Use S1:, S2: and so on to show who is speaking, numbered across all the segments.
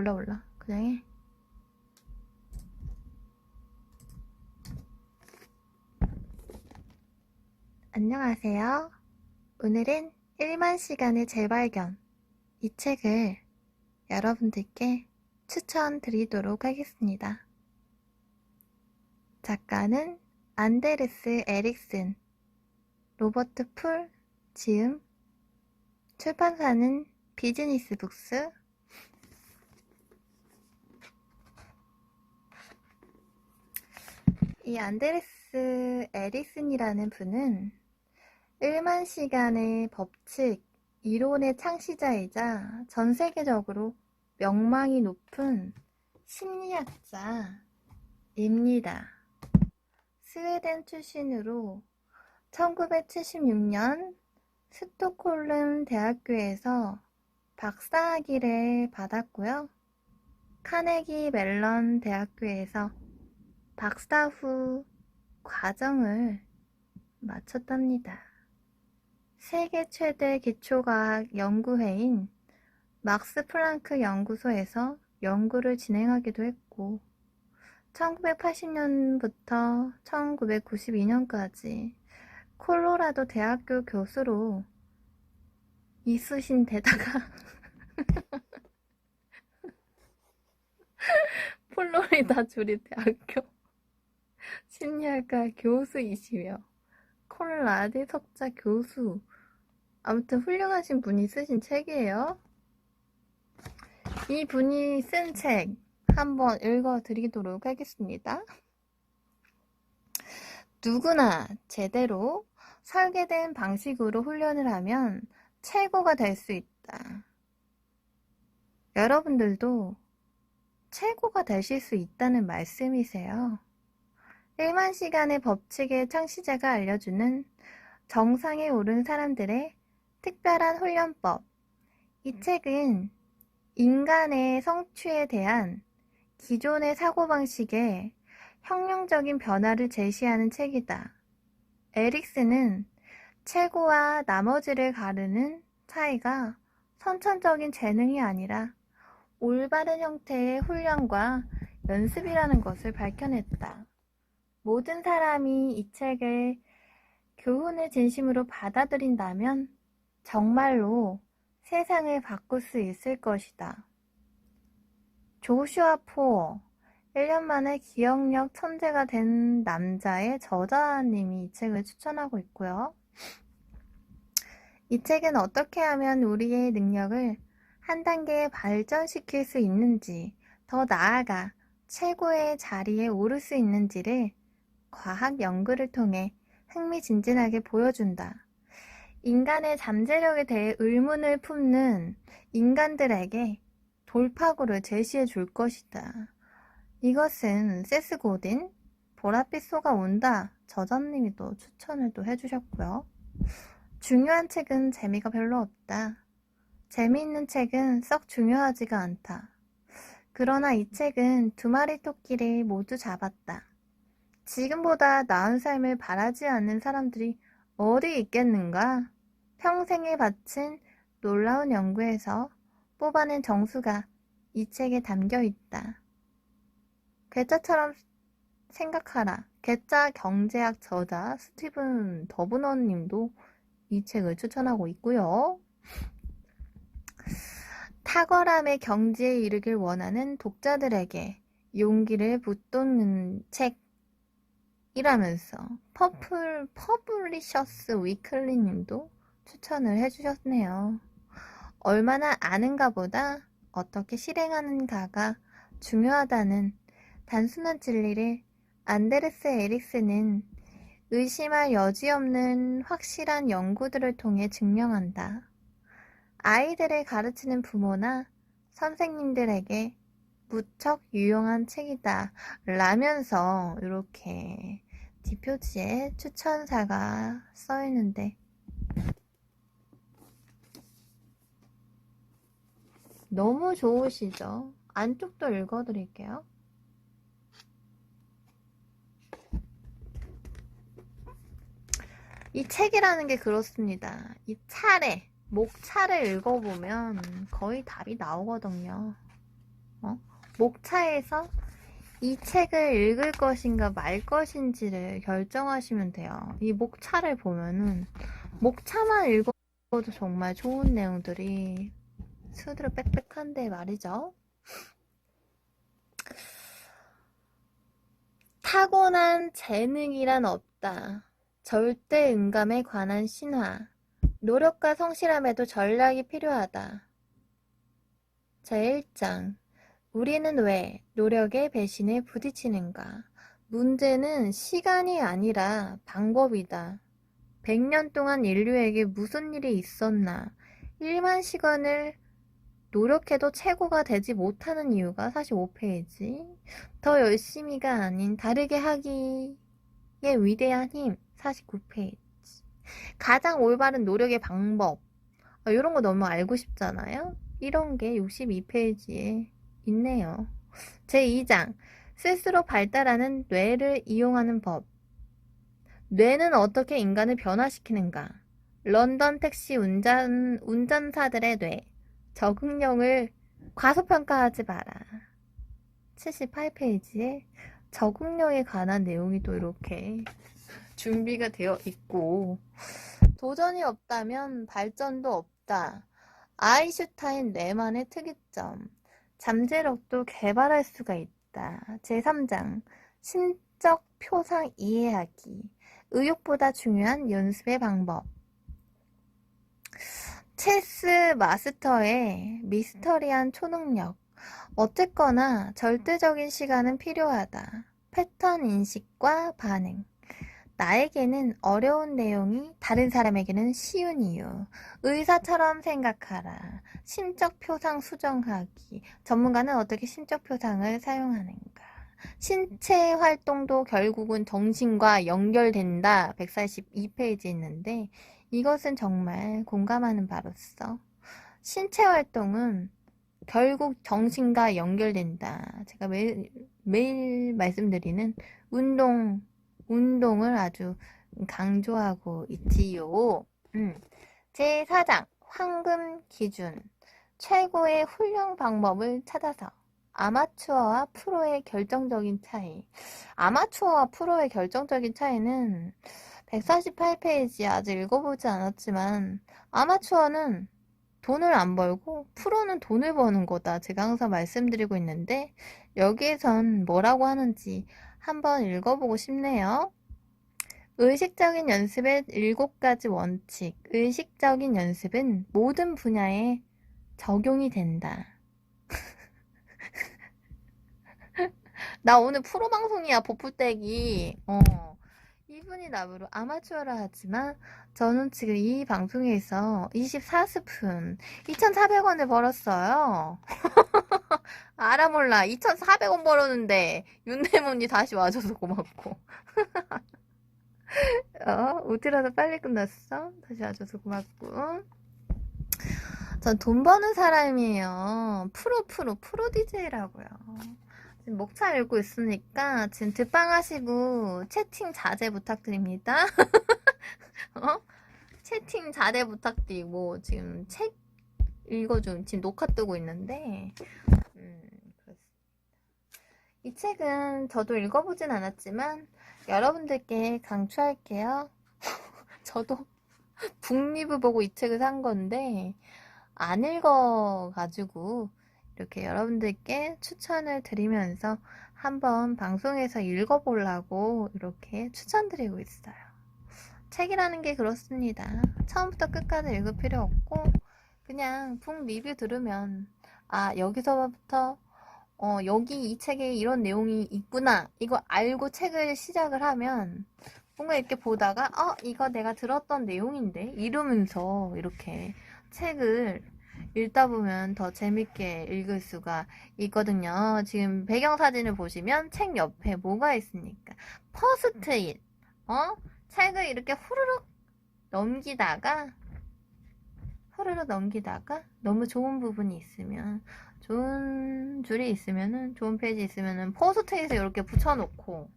S1: 몰라. 그냥 해. 안녕하세요. 오늘은 1만 시간의 재발견, 이 책을 여러분들께 추천드리도록 하겠습니다. 작가는 안데르스 에릭슨, 로버트 풀 지음, 출판사는 비즈니스 북스. 이 안데르스 에릭슨이라는 분은 1만 시간의 법칙 이론의 창시자이자 전 세계적으로 명망이 높은 심리학자입니다. 스웨덴 출신으로 1976년 스톡홀름 대학교에서 박사학위를 받았고요. 카네기 멜런 대학교에서 박사 후 과정을 마쳤답니다. 세계 최대 기초과학 연구회인 막스 플랑크 연구소에서 연구를 진행하기도 했고 1980년부터 1992년까지 콜로라도 대학교 교수로 있으신 데다가 플로리다 주립대학교 심리학과 교수이시며 콜라드 석자 교수, 아무튼 훌륭하신 분이 쓰신 책이에요. 이 분이 쓴 책 한번 읽어드리도록 하겠습니다. 누구나 제대로 설계된 방식으로 훈련을 하면 최고가 될 수 있다. 여러분들도 최고가 되실 수 있다는 말씀이세요. 1만 시간의 법칙의 창시자가 알려주는 정상에 오른 사람들의 특별한 훈련법. 이 책은 인간의 성취에 대한 기존의 사고방식에 혁명적인 변화를 제시하는 책이다. 에릭슨은 최고와 나머지를 가르는 차이가 선천적인 재능이 아니라 올바른 형태의 훈련과 연습이라는 것을 밝혀냈다. 모든 사람이 이 책을 교훈을 진심으로 받아들인다면 정말로 세상을 바꿀 수 있을 것이다. 조슈아 포어, 1년 만에 기억력 천재가 된 남자의 저자님이 이 책을 추천하고 있고요. 이 책은 어떻게 하면 우리의 능력을 한 단계 발전시킬 수 있는지, 더 나아가 최고의 자리에 오를 수 있는지를 과학 연구를 통해 흥미진진하게 보여준다. 인간의 잠재력에 대해 의문을 품는 인간들에게 돌파구를 제시해 줄 것이다. 이것은 세스 고딘, 보랏빛 소가 온다 저자님이 또 추천을 또 해주셨고요. 중요한 책은 재미가 별로 없다. 재미있는 책은 썩 중요하지가 않다. 그러나 이 책은 두 마리 토끼를 모두 잡았다. 지금보다 나은 삶을 바라지 않는 사람들이 어디 있겠는가? 평생을 바친 놀라운 연구에서 뽑아낸 정수가 이 책에 담겨 있다. 괴짜처럼 생각하라. 괴짜 경제학 저자 스티븐 더브넌 님도 이 책을 추천하고 있고요. 탁월함의 경지에 이르길 원하는 독자들에게 용기를 북돋는 책이라면서 퍼블리셔스 위클리 님도 추천을 해주셨네요. 얼마나 아는가 보다 어떻게 실행하는가가 중요하다는 단순한 진리를 안데르스 에릭슨은 의심할 여지 없는 확실한 연구들을 통해 증명한다. 아이들을 가르치는 부모나 선생님들에게 무척 유용한 책이다 라면서 이렇게 뒷표지에 추천사가 써있는데 너무 좋으시죠? 안쪽도 읽어드릴게요. 이 책이라는 게 그렇습니다. 이 목차를 읽어보면 거의 답이 나오거든요. 목차에서 이 책을 읽을 것인가 말 것인지를 결정하시면 돼요. 이 목차를 보면은 목차만 읽어도 정말 좋은 내용들이 스스로 빽빽한데 말이죠. 타고난 재능이란 없다. 절대 음감에 관한 신화. 노력과 성실함에도 전략이 필요하다. 제1장. 우리는 왜 노력의 배신에 부딪히는가? 문제는 시간이 아니라 방법이다. 100년 동안 인류에게 무슨 일이 있었나? 1만 시간을 노력해도 최고가 되지 못하는 이유가 45페이지. 더 열심히가 아닌 다르게 하기의 위대한 힘 49페이지. 가장 올바른 노력의 방법. 이런 거 너무 알고 싶잖아요? 이런 게 62페이지에 있네요. 제2장. 스스로 발달하는 뇌를 이용하는 법. 뇌는 어떻게 인간을 변화시키는가? 런던 택시 운전사들의 뇌. 적응력을 과소평가하지 마라. 78페이지에 적응력에 관한 내용이 또 이렇게 준비가 되어 있고, 도전이 없다면 발전도 없다. 아인슈타인 뇌만의 특이점. 잠재력도 개발할 수가 있다. 제3장. 심적 표상 이해하기. 의욕보다 중요한 연습의 방법. 체스 마스터의 미스터리한 초능력. 어쨌거나 절대적인 시간은 필요하다. 패턴 인식과 반응. 나에게는 어려운 내용이 다른 사람에게는 쉬운 이유. 의사처럼 생각하라. 심적 표상 수정하기. 전문가는 어떻게 심적 표상을 사용하는가. 신체 활동도 결국은 정신과 연결된다. 142페이지 있는데 이것은 정말 공감하는 바로서 신체 활동은 결국 정신과 연결된다. 제가 매일 말씀드리는 운동을 아주 강조하고 있지요. 제4장 황금 기준. 최고의 훈련 방법을 찾아서. 아마추어와 프로의 결정적인 차이. 아마추어와 프로의 결정적인 차이는 148페이지 아직 읽어보지 않았지만 아마추어는 돈을 안 벌고 프로는 돈을 버는 거다. 제가 항상 말씀드리고 있는데 여기에선 뭐라고 하는지 한번 읽어보고 싶네요. 의식적인 연습의 7가지 원칙. 의식적인 연습은 모든 분야에 적용이 된다. 나 오늘 프로 방송이야, 보풀떼기. 이분이 나무로 아마추어라 하지만 저는 지금 이 방송에서 24스푼 2,400원을 벌었어요. 알아 몰라. 2,400원 벌었는데 윤대문이 다시 와줘서 고맙고. 우티라도 빨리 끝났어. 다시 와줘서 고맙고. 전 돈 버는 사람이에요. 프로 DJ라고요. 지금 목차 읽고 있으니까 지금 듣방 하시고 채팅 자제 부탁드립니다. 채팅 자제 부탁드리고 지금 책 읽어준 지금 녹화 뜨고 있는데 이 책은 저도 읽어보진 않았지만 여러분들께 강추할게요. 저도 북리브 보고 이 책을 산 건데 안 읽어가지고 이렇게 여러분들께 추천을 드리면서 한번 방송에서 읽어보려고 이렇게 추천드리고 있어요. 책이라는 게 그렇습니다. 처음부터 끝까지 읽을 필요 없고 그냥 북 리뷰 들으면 여기서부터 여기 이 책에 이런 내용이 있구나 이거 알고 책을 시작을 하면 뭔가 이렇게 보다가 이거 내가 들었던 내용인데 이러면서 이렇게 책을 읽다 보면 더 재밌게 읽을 수가 있거든요. 지금 배경사진을 보시면 책 옆에 뭐가 있습니까? 퍼스트잇. 책을 이렇게 후루룩 넘기다가 너무 좋은 부분이 있으면 좋은 줄이 있으면은 좋은 페이지 있으면은 포스트잇에 이렇게 붙여놓고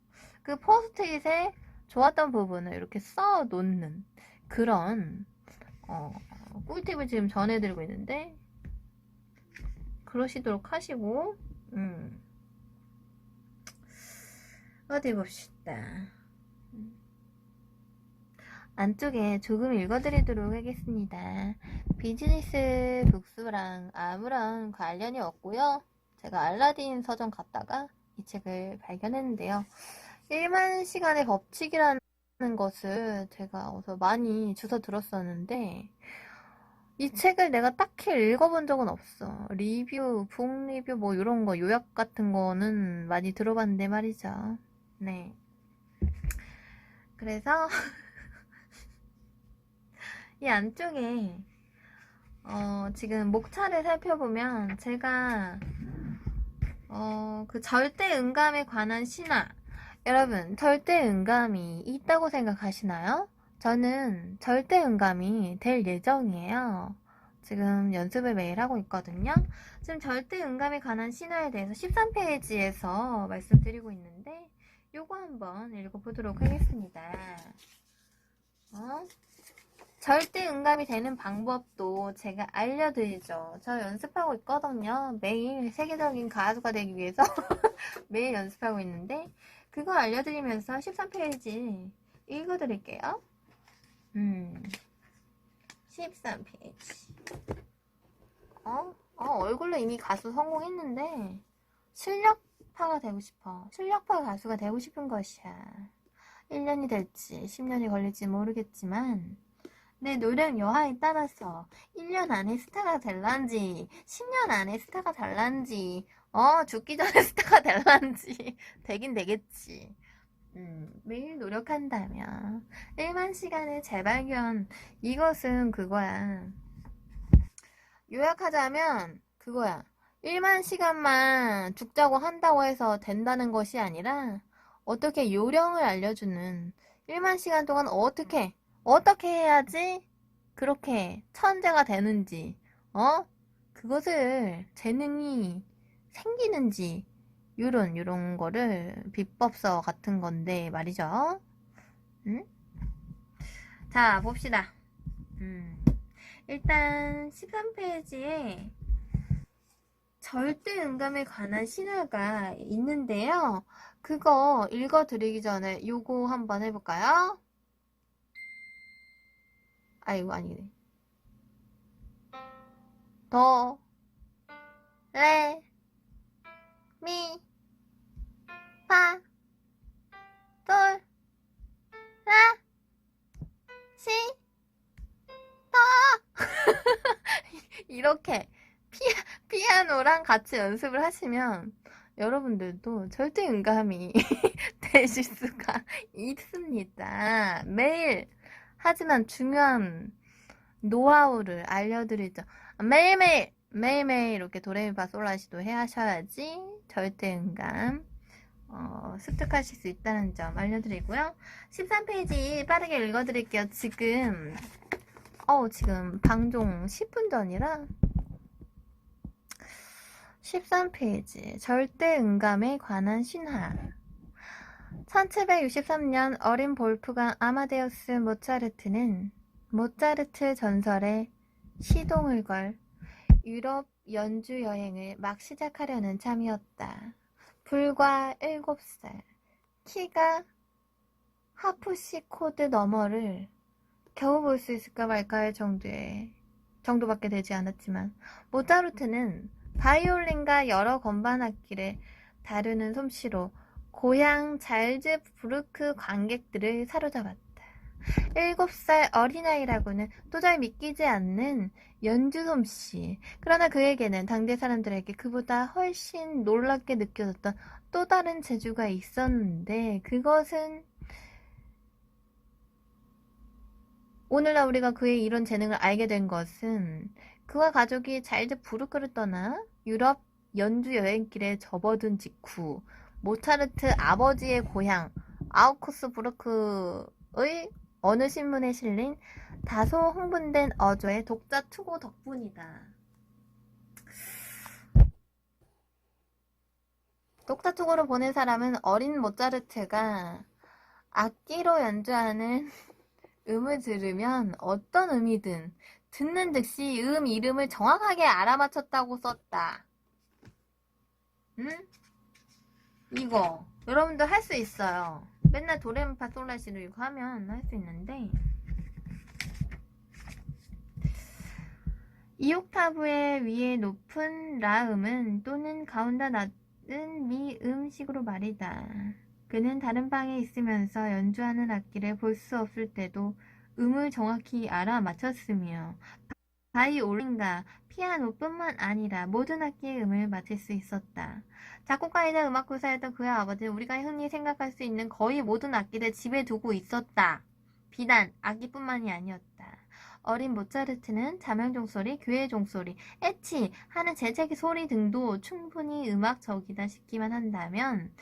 S1: 그 포스트잇에 좋았던 부분을 이렇게 써 놓는 그런 꿀팁을 지금 전해드리고 있는데 그러시도록 하시고 어디 봅시다. 안쪽에 조금 읽어드리도록 하겠습니다. 비즈니스 북스랑 아무런 관련이 없고요. 제가 알라딘 서점 갔다가 이 책을 발견했는데요. 1만 시간의 법칙이라는 것을 제가 어디서 많이 주워 들었었는데 이 책을 내가 딱히 읽어본 적은 없어. 리뷰, 북 리뷰 뭐 이런 거 요약 같은 거는 많이 들어봤는데 말이죠. 네. 그래서 이 안쪽에 지금 목차를 살펴보면 제가 그 절대음감에 관한 신화, 여러분 절대음감이 있다고 생각하시나요? 저는 절대음감이 될 예정이에요. 지금 연습을 매일 하고 있거든요. 지금 절대음감에 관한 신화에 대해서 13페이지에서 말씀드리고 있는데 요거 한번 읽어보도록 하겠습니다. 절대음감이 되는 방법도 제가 알려드리죠. 저 연습하고 있거든요. 매일 세계적인 가수가 되기 위해서 매일 연습하고 있는데 그거 알려드리면서 13페이지 읽어드릴게요. 13페이지. 얼굴로 이미 가수 성공했는데 실력파가 되고 싶어. 실력파 가수가 되고 싶은 것이야. 1년이 될지 10년이 걸릴지 모르겠지만 내 노력 여하에 따라서 1년 안에 스타가 될란지 10년 안에 스타가 될란지 죽기 전에 스타가 될란지 되긴 되겠지. 매일 노력한다면 1만 시간의 재발견, 이것은 그거야. 요약하자면 그거야. 1만 시간만 죽자고 한다고 해서 된다는 것이 아니라 어떻게 요령을 알려주는 1만 시간 동안 어떻게 해야지 그렇게 천재가 되는지 그것을 재능이 생기는지 요런 거를 비법서 같은 건데 말이죠. 자 봅시다. 일단 13페이지에 절대음감에 관한 신화가 있는데요. 그거 읽어드리기 전에 요거 한번 해볼까요? 아이고 아니네. 도, 레, 미, 파, 돌, 라, 시, 도. 이렇게 피아노랑 같이 연습을 하시면 여러분들도 절대음감이 되실 수가 있습니다. 매일 하지만 중요한 노하우를 알려드리죠. 매일매일 이렇게 도레미파솔라시도 해하셔야지 절대음감 습득하실 수 있다는 점 알려드리고요. 13페이지 빠르게 읽어드릴게요. 지금 방종 10분 전이라 13페이지 절대음감에 관한 신화. 1763년 어린 볼프강 아마데우스 모차르트는 모차르트 전설의 시동을 걸 유럽 연주 여행을 막 시작하려는 참이었다. 불과 7살, 키가 하프시코드 너머를 겨우 볼 수 있을까 말까 할 정도밖에 되지 않았지만 모차르트는 바이올린과 여러 건반 악기를 다루는 솜씨로 고향 잘즈부르크 관객들을 사로잡았다. 7살 어린아이라고는 도저히 믿기지 않는 연주 솜씨. 그러나 그에게는 당대 사람들에게 그보다 훨씬 놀랍게 느껴졌던 또 다른 재주가 있었는데 그것은 오늘날 우리가 그의 이런 재능을 알게 된 것은 그와 가족이 잘즈부르크를 떠나 유럽 연주 여행길에 접어든 직후 모차르트 아버지의 고향 아우크스부르크의 어느 신문에 실린 다소 흥분된 어조의 독자 투고 덕분이다. 독자 투고를 보낸 사람은 어린 모차르트가 악기로 연주하는 음을 들으면 어떤 음이든 듣는 즉시 이름을 정확하게 알아맞혔다고 썼다. 응? 이거 여러분들 할 수 있어요. 맨날 도레미파 솔라시도 이거 하면 할 수 있는데, 이 옥타브의 위에 높은 라음은 또는 가운데 낮은 미음식으로 말이다. 그는 다른 방에 있으면서 연주하는 악기를 볼 수 없을 때도 음을 정확히 알아맞혔으며 바이올린과 피아노뿐만 아니라 모든 악기의 음을 맡을 수 있었다. 작곡가이자 음악교사였던 그의 아버지는 우리가 흔히 생각할 수 있는 거의 모든 악기를 집에 두고 있었다. 비단 악기뿐만이 아니었다. 어린 모차르트는 자명 종소리, 교회 종소리, 에치 하는 재채기 소리 등도 충분히 음악적이다 싶기만 한다면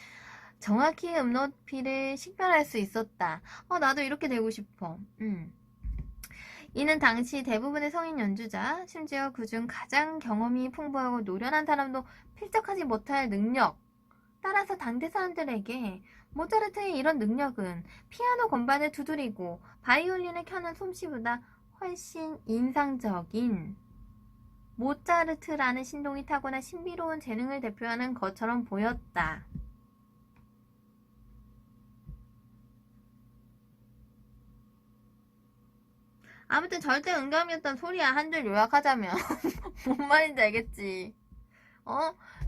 S1: 정확히 음 높이를 식별할 수 있었다. 나도 이렇게 되고 싶어. 이는 당시 대부분의 성인 연주자, 심지어 그중 가장 경험이 풍부하고 노련한 사람도 필적하지 못할 능력. 따라서 당대 사람들에게 모차르트의 이런 능력은 피아노 건반을 두드리고 바이올린을 켜는 솜씨보다 훨씬 인상적인 모차르트라는 신동이 타고난 신비로운 재능을 대표하는 것처럼 보였다. 아무튼 절대 음감이었던 소리야. 한 줄 요약하자면 뭔 말인지 알겠지?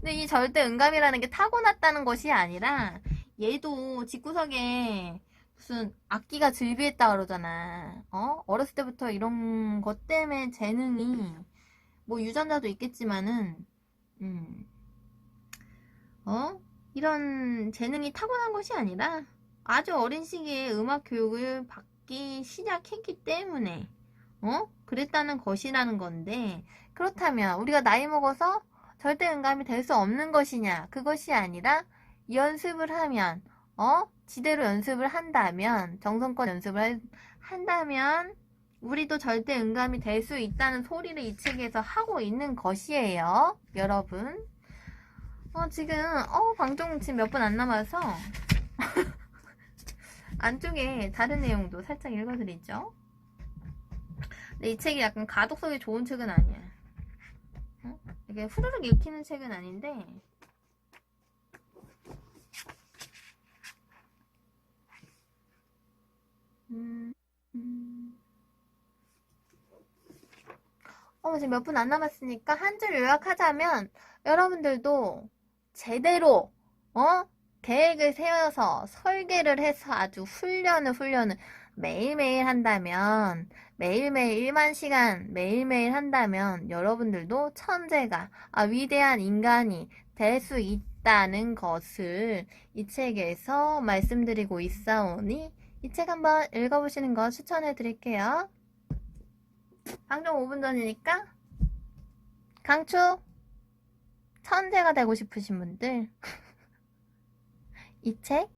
S1: 근데 이 절대 음감이라는 게 타고났다는 것이 아니라 얘도 집구석에 무슨 악기가 즐비했다 그러잖아. 어렸을 때부터 이런 것 때문에 재능이 뭐 유전자도 있겠지만은 음, 이런 재능이 타고난 것이 아니라 아주 어린 시기에 음악 교육을 받기 시작했기 때문에 그랬다는 것이라는 건데, 그렇다면 우리가 나이 먹어서 절대 음감이 될 수 없는 것이냐? 그것이 아니라 연습을 하면, 지대로 연습을 한다면, 정성껏 연습을 한다면 우리도 절대 음감이 될 수 있다는 소리를 이 책에서 하고 있는 것이에요. 여러분. 지금 방송 지금 몇 분 안 남아서 안쪽에 다른 내용도 살짝 읽어드리죠. 근데 이 책이 약간 가독성이 좋은 책은 아니야. 이게 후루룩 읽히는 책은 아닌데, 지금 몇 분 안 남았으니까 한 줄 요약하자면, 여러분들도 제대로 계획을 세워서 설계를 해서 아주 훈련을 매일매일 한다면, 매일매일 1만 시간 매일매일 한다면 여러분들도 천재가, 위대한 인간이 될 수 있다는 것을 이 책에서 말씀드리고 있사오니 이 책 한번 읽어보시는 거 추천해 드릴게요. 방송 5분 전이니까 강추! 천재가 되고 싶으신 분들 이 책